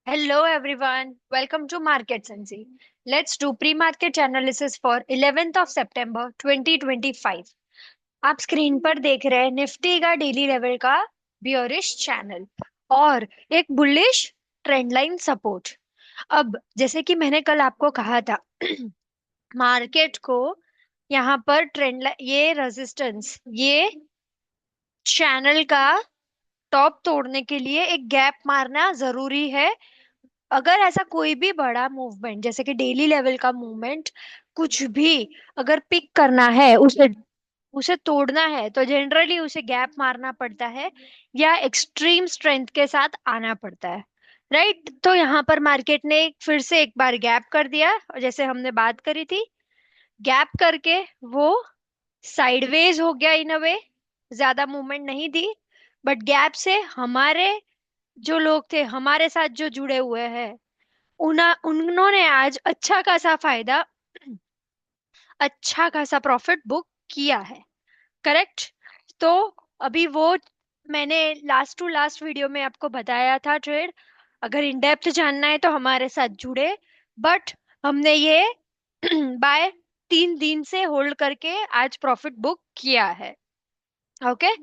Hello everyone, welcome to Market Sensi. Let's do pre-market analysis for 11th of September 2025. आप screen पर देख रहे हैं निफ्टी का डेली लेवल का बियरिश चैनल और एक बुलिश ट्रेंड लाइन सपोर्ट। अब जैसे कि मैंने कल आपको कहा था मार्केट को यहाँ पर ये रेजिस्टेंस ये चैनल का टॉप तोड़ने के लिए एक गैप मारना जरूरी है। अगर ऐसा कोई भी बड़ा मूवमेंट जैसे कि डेली लेवल का मूवमेंट कुछ भी अगर पिक करना है उसे उसे तोड़ना है तो जनरली उसे गैप मारना पड़ता है या एक्सट्रीम स्ट्रेंथ के साथ आना पड़ता है। राइट, तो यहाँ पर मार्केट ने फिर से एक बार गैप कर दिया और जैसे हमने बात करी थी गैप करके वो साइडवेज हो गया इन अ वे, ज्यादा मूवमेंट नहीं दी। बट गैप से हमारे जो लोग थे हमारे साथ जो जुड़े हुए हैं उन्होंने आज अच्छा खासा प्रॉफिट बुक किया है। करेक्ट। तो अभी वो मैंने लास्ट टू लास्ट वीडियो में आपको बताया था ट्रेड, अगर इन डेप्थ जानना है तो हमारे साथ जुड़े। बट हमने ये बाय 3 दिन से होल्ड करके आज प्रॉफिट बुक किया है। ओके।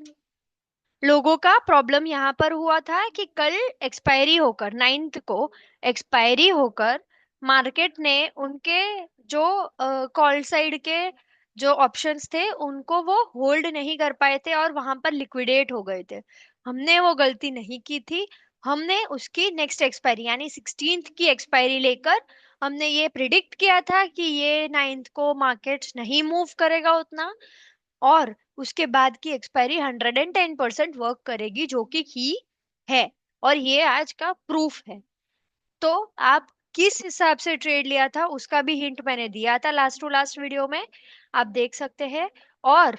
लोगों का प्रॉब्लम यहाँ पर हुआ था कि कल एक्सपायरी होकर 9th को एक्सपायरी होकर मार्केट ने उनके जो कॉल साइड के जो ऑप्शंस थे उनको वो होल्ड नहीं कर पाए थे और वहां पर लिक्विडेट हो गए थे। हमने वो गलती नहीं की थी। हमने उसकी नेक्स्ट एक्सपायरी यानी 16th की एक्सपायरी लेकर हमने ये प्रिडिक्ट किया था कि ये 9th को मार्केट नहीं मूव करेगा उतना और उसके बाद की एक्सपायरी 110% वर्क करेगी जो कि है। और ये आज का प्रूफ है। तो आप किस हिसाब से ट्रेड लिया था उसका भी हिंट मैंने दिया था लास्ट टू लास्ट वीडियो में, आप देख सकते हैं। और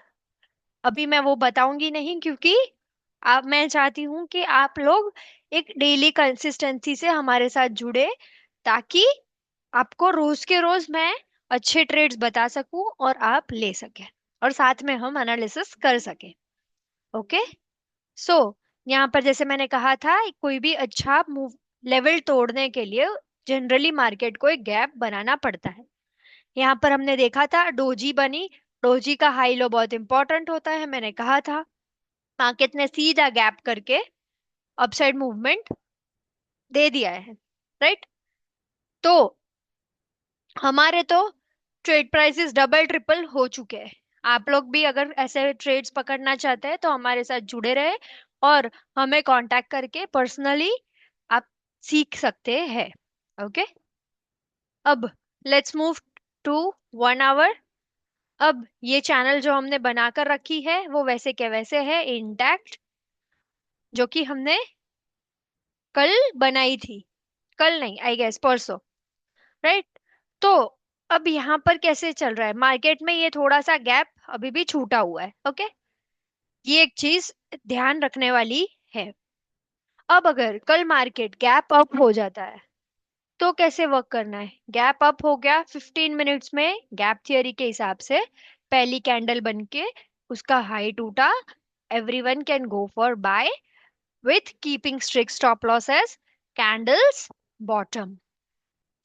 अभी मैं वो बताऊंगी नहीं क्योंकि आप मैं चाहती हूँ कि आप लोग एक डेली कंसिस्टेंसी से हमारे साथ जुड़े ताकि आपको रोज के रोज मैं अच्छे ट्रेड्स बता सकूं और आप ले सकें और साथ में हम एनालिसिस कर सकें। ओके। सो यहाँ पर जैसे मैंने कहा था कोई भी अच्छा मूव लेवल तोड़ने के लिए जनरली मार्केट को एक गैप बनाना पड़ता है। यहाँ पर हमने देखा था डोजी बनी। डोजी का हाई लो बहुत इंपॉर्टेंट होता है, मैंने कहा था। मार्केट ने सीधा गैप करके अपसाइड मूवमेंट दे दिया है। राइट। तो हमारे तो ट्रेड प्राइसेस डबल ट्रिपल हो चुके हैं। आप लोग भी अगर ऐसे ट्रेड्स पकड़ना चाहते हैं तो हमारे साथ जुड़े रहे और हमें कांटेक्ट करके पर्सनली आप सीख सकते हैं। ओके। अब लेट्स मूव टू 1 आवर। अब ये चैनल जो हमने बनाकर रखी है वो वैसे के वैसे है इंटैक्ट, जो कि हमने कल बनाई थी। कल नहीं, आई गेस परसों। राइट। तो अब यहाँ पर कैसे चल रहा है मार्केट में, ये थोड़ा सा गैप अभी भी छूटा हुआ है। ओके। ये एक चीज ध्यान रखने वाली है। अब अगर कल मार्केट गैप अप हो जाता है तो कैसे वर्क करना है। गैप अप हो गया 15 मिनट्स में गैप थियरी के हिसाब से पहली कैंडल बन के उसका हाई टूटा, everyone can go for buy with keeping strict stop loss as candles bottom.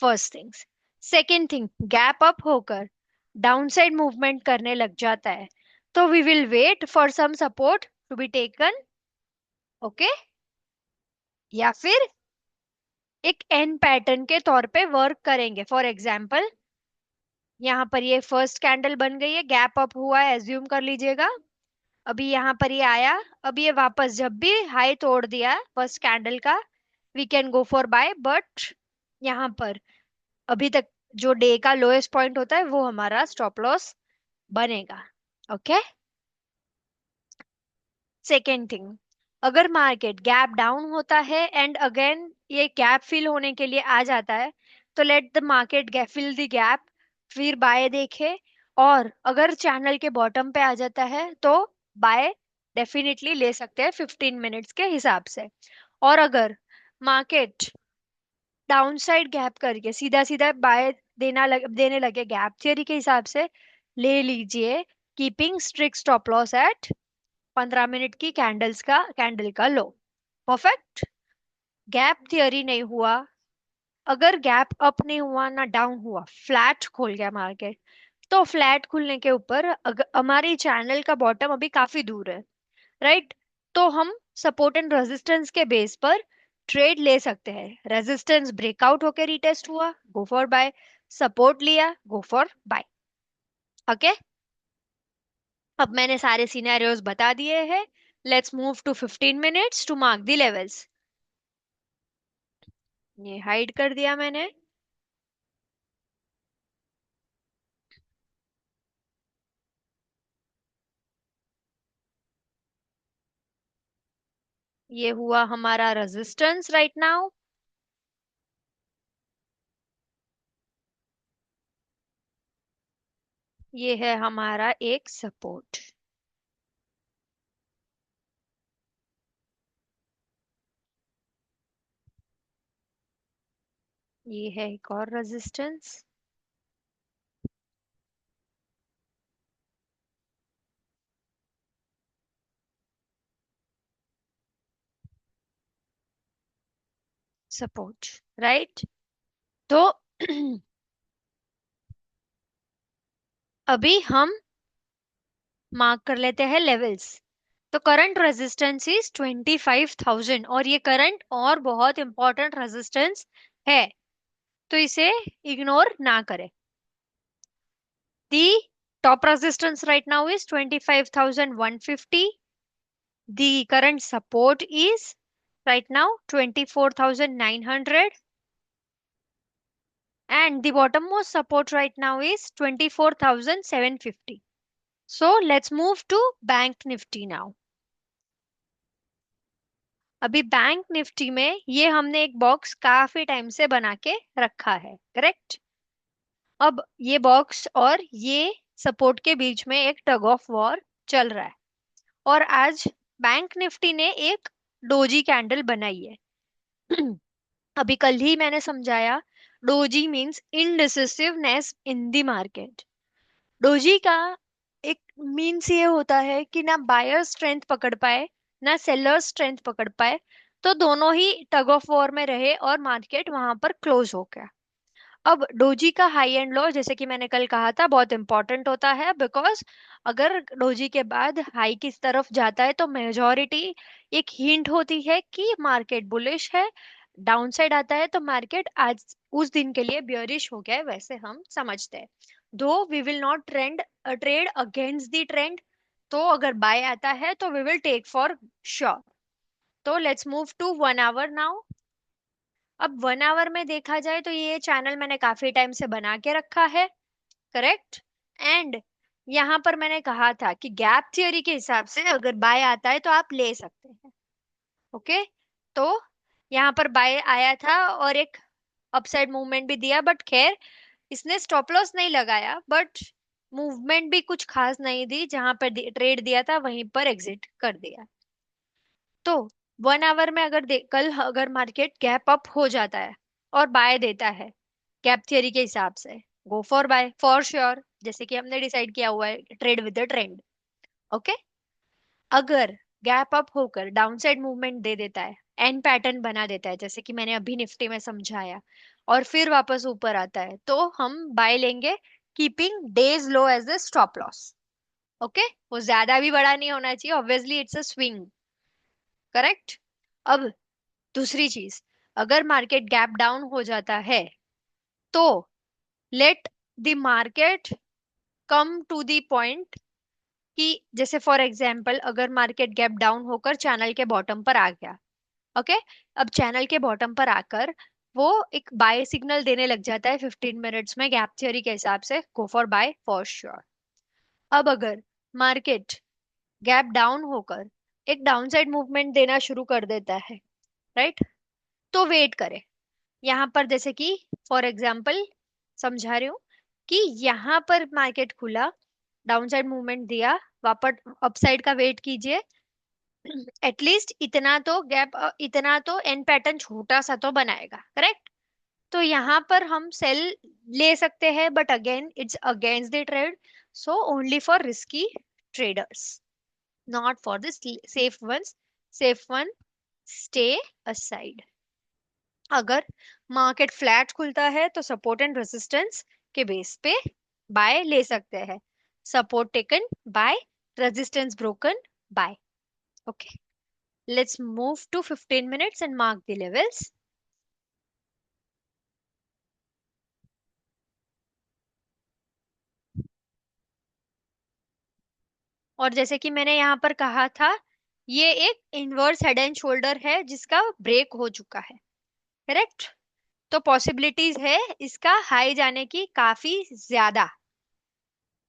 First things. Second thing, gap up होकर डाउनसाइड मूवमेंट करने लग जाता है तो we will wait for some support to be taken. Okay. या फिर एक N pattern के तौर पे वर्क करेंगे। फॉर एग्जाम्पल यहाँ पर ये फर्स्ट कैंडल बन गई है, गैप अप हुआ है एज्यूम कर लीजिएगा। अभी यहाँ पर ये आया, अब ये वापस जब भी हाई तोड़ दिया फर्स्ट कैंडल का we can go for buy. But यहाँ पर अभी तक जो डे का लोएस्ट पॉइंट होता है वो हमारा स्टॉप लॉस बनेगा। ओके। सेकेंड थिंग, अगर मार्केट गैप डाउन होता है एंड अगेन ये गैप फिल होने के लिए आ जाता है तो let the market fill the gap, फिर बाय देखे। और अगर चैनल के बॉटम पे आ जाता है तो बाय डेफिनेटली ले सकते हैं 15 मिनट्स के हिसाब से। और अगर मार्केट डाउनसाइड गैप करके सीधा सीधा बाय देने लगे गैप थियरी के हिसाब से, ले लीजिए keeping strict stop loss at 15 minute की कैंडल का लो। परफेक्ट। गैप थियरी नहीं हुआ, अगर गैप अप नहीं हुआ ना डाउन हुआ, फ्लैट खोल गया मार्केट, तो फ्लैट खुलने के ऊपर अगर हमारी चैनल का बॉटम अभी काफी दूर है, राइट, तो हम सपोर्ट एंड रेजिस्टेंस के बेस पर ट्रेड ले सकते हैं। रेजिस्टेंस ब्रेकआउट होकर रिटेस्ट हुआ, गो फॉर बाय। सपोर्ट लिया, गो फॉर बाय। ओके, अब मैंने सारे सिनेरियोज बता दिए हैं। Let's move to 15 minutes to mark the levels. ये हाइड कर दिया मैंने। ये हुआ हमारा रेजिस्टेंस राइट नाउ। ये है हमारा एक सपोर्ट। ये है एक और रेजिस्टेंस। Support, right. तो अभी हम मार्क कर लेते हैं लेवल्स। तो करंट रेजिस्टेंस इज 25,000, और ये करंट और बहुत इंपॉर्टेंट रेजिस्टेंस है, तो इसे इग्नोर ना करें। The top resistance right now is 25,150. The current support is right now 24,900. And the bottommost support right now is 24,750. So let's move to Bank Nifty now. अभी बैंक निफ्टी में ये हमने एक बॉक्स काफी टाइम से बना के रखा है, करेक्ट। अब ये बॉक्स और ये सपोर्ट के बीच में एक टग ऑफ वॉर चल रहा है, और आज बैंक निफ्टी ने एक डोजी कैंडल बनाई है। अभी कल ही मैंने समझाया, doji means indecisiveness in the market. Doji का एक मीन्स ये होता है कि ना बायर स्ट्रेंथ पकड़ पाए ना सेलर स्ट्रेंथ पकड़ पाए, तो दोनों ही टग ऑफ वॉर में रहे और मार्केट वहां पर क्लोज हो गया। अब डोजी का हाई एंड लो, जैसे कि मैंने कल कहा था, बहुत इंपॉर्टेंट होता है, बिकॉज अगर डोजी के बाद हाई की तरफ जाता है तो मेजॉरिटी एक हिंट होती है कि मार्केट बुलिश है। डाउन साइड आता है तो मार्केट आज उस दिन के लिए बियरिश हो गया है, वैसे हम समझते हैं। दो we will not trade against the trend, तो अगर बाय आता है तो we will take for sure. तो let's move to 1 hour now. अब 1 आवर में देखा जाए तो ये चैनल मैंने काफी टाइम से बना के रखा है, करेक्ट। एंड यहाँ पर मैंने कहा था कि गैप थ्योरी के हिसाब से अगर बाय आता है तो आप ले सकते हैं। ओके, तो यहाँ पर बाय आया था और एक अपसाइड मूवमेंट भी दिया, बट खैर इसने स्टॉप लॉस नहीं लगाया, बट मूवमेंट भी कुछ खास नहीं दी, जहां पर ट्रेड दिया था वहीं पर एग्जिट कर दिया। तो 1 आवर में अगर कल अगर मार्केट गैप अप हो जाता है और बाय देता है गैप थियरी के हिसाब से, go for buy for sure, जैसे कि हमने डिसाइड किया हुआ है, trade with the trend. Okay, अगर गैप अप होकर डाउनसाइड मूवमेंट दे देता है, एन पैटर्न बना देता है, जैसे कि मैंने अभी निफ्टी में समझाया, और फिर वापस ऊपर आता है, तो हम बाय लेंगे, keeping days low as the stop loss. Okay, वो ज्यादा भी बड़ा नहीं होना चाहिए, obviously it's a swing, correct. अब दूसरी चीज, अगर मार्केट गैप डाउन हो जाता है तो let the market come to the point, कि जैसे फॉर एग्जांपल अगर मार्केट गैप डाउन होकर चैनल के बॉटम पर आ गया, ओके, अब चैनल के बॉटम पर आकर वो एक बाय सिग्नल देने लग जाता है 15 मिनट्स में गैप थ्योरी के हिसाब से, go for buy for sure. अब अगर मार्केट गैप डाउन होकर एक डाउनसाइड मूवमेंट देना शुरू कर देता है, राइट, तो वेट करें। यहाँ पर जैसे कि फॉर एग्जाम्पल समझा रही हूँ कि यहाँ पर मार्केट खुला, डाउनसाइड मूवमेंट दिया, वापस अपसाइड का वेट कीजिए। एटलीस्ट इतना तो गैप, इतना तो एन पैटर्न छोटा सा तो बनाएगा, करेक्ट। तो यहाँ पर हम सेल ले सकते हैं, but again it's against the trade, so only for risky traders, not for the safe ones. Safe one, stay aside. अगर मार्केट फ्लैट खुलता है तो सपोर्ट एंड रेजिस्टेंस के बेस पे बाय ले सकते हैं। Support taken buy, resistance broken buy. Okay, let's move to 15 minutes and mark the levels. और जैसे कि मैंने यहाँ पर कहा था, ये एक इनवर्स हेड एंड शोल्डर है जिसका ब्रेक हो चुका है। करेक्ट। तो पॉसिबिलिटीज है इसका हाई जाने की काफी ज्यादा।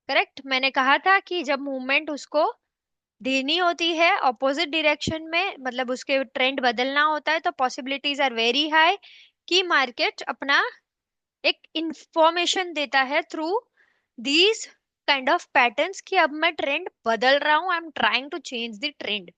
करेक्ट। मैंने कहा था कि जब मूवमेंट उसको धीमी होती है ऑपोजिट डायरेक्शन में, मतलब उसके ट्रेंड बदलना होता है, तो पॉसिबिलिटीज आर वेरी हाई कि मार्केट अपना एक इंफॉर्मेशन देता है through these kind of patterns कि अब मैं ट्रेंड बदल रहा हूं, I am trying to change the trend.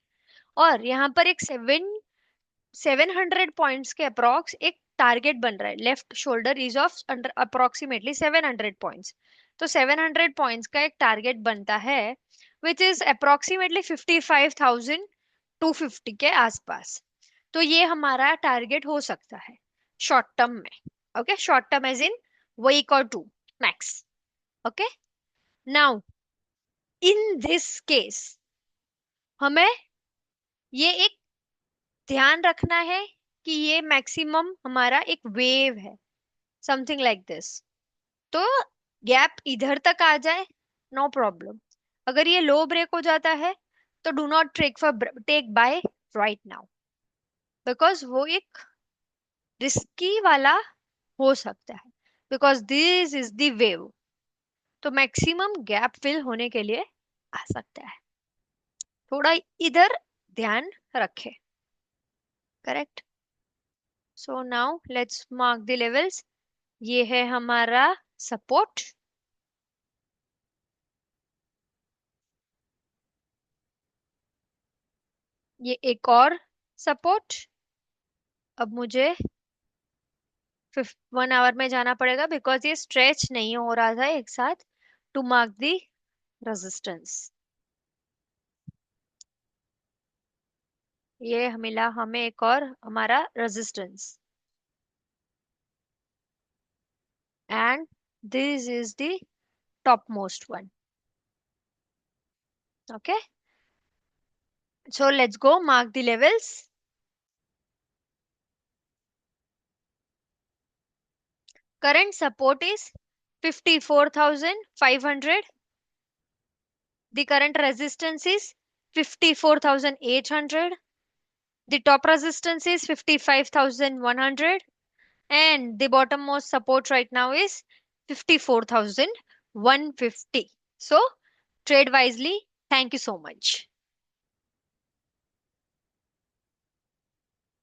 और यहाँ पर एक 700 पॉइंट्स के अप्रॉक्स एक टारगेट बन रहा है। Left shoulder is of under approximately 700 points. तो 700 पॉइंट्स का एक टारगेट बनता है विच इज अप्रोक्सीमेटली 55,250 के आसपास। तो ये हमारा टारगेट हो सकता है शॉर्ट टर्म में। Okay, short term as in week और two max. Okay, now in this case हमें ये एक ध्यान रखना है कि ये मैक्सिमम हमारा एक वेव है, समथिंग लाइक दिस। तो गैप इधर तक आ जाए, नो प्रॉब्लम। अगर ये लो ब्रेक हो जाता है तो do not take buy right now, because वो एक रिस्की वाला हो सकता है, because this is the wave. तो मैक्सिमम गैप फिल होने के लिए आ सकता है। थोड़ा इधर ध्यान रखें। Correct. So now let's mark the levels. ये है हमारा सपोर्ट, ये एक और सपोर्ट। अब मुझे 1 आवर में जाना पड़ेगा बिकॉज ये स्ट्रेच नहीं हो रहा था एक साथ। टू मार्क द रेजिस्टेंस, ये मिला हमें एक और हमारा resistance, and this is the top most one. Okay, so let's go mark the levels. Current support is 54,500. The current resistance is 54,800. The top resistance is 55,100. And the bottommost support right now is 54,150. So trade wisely. Thank you so much.